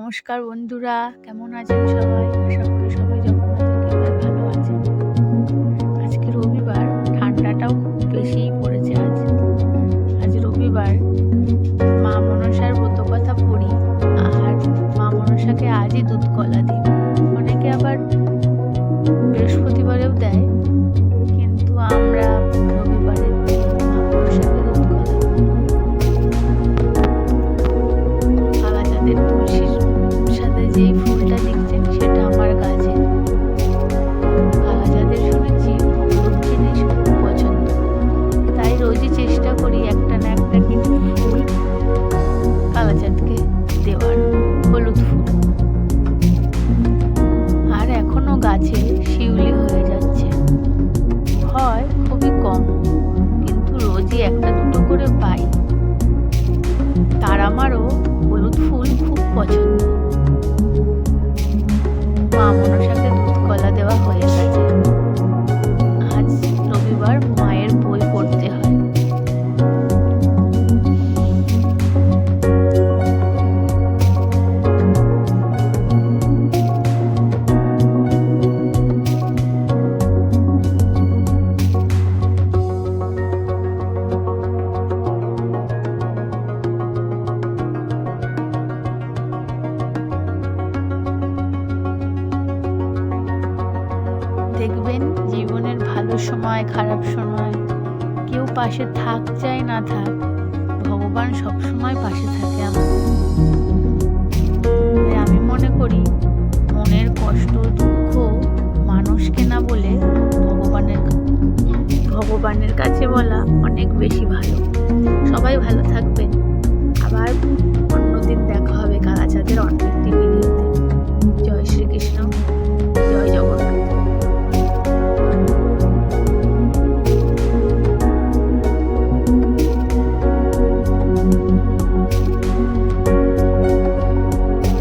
নমস্কার বন্ধুরা, কেমন আছেন সবাই? আশা করি সবাই জগন্নাথের কৃপায় ভালো আছেন। আজকে রবিবার, ঠান্ডাটাও খুব বেশিই পড়েছে আজ। আজ রবিবার, মা মনসার ব্রতকথা পড়ি আর মা মনসাকে আজই দুধ কলা দিই। অনেকে আবার বৃহস্পতিবারেও দেয়, কিন্তু আমরা রবিবারে দিই মা মনসাকে দুধ কলা। আগাছাদের তুলসীর সাথে যেই ফুলটা দেখছেন সেটা আমার গাছে। কালাজাদের শুনেছি হলুদ জিনিস খুব পছন্দ, তাই রোজই চেষ্টা করি একটা না একটা কিন্তু ফুল কালাজাদকে দেওয়ার, হলুদ ফুল। আর এখনো গাছে শিউলি হয়ে যাচ্ছে, হয় খুবই কম, কিন্তু রোজই একটা দুটো করে পাই। তার আমারও হলুদ ফুল খুব পছন্দ। মা মনসাকে দুধ কলা দেওয়া হয়ে গেছে। আজ রবিবার, মায়ের বই পড়তে হয়। দেখবেন জীবনের ভালো সময়, খারাপ সময় কেউ পাশে থাক চাই না থাক, ভগবান সবসময় পাশে থাকে আমাদের।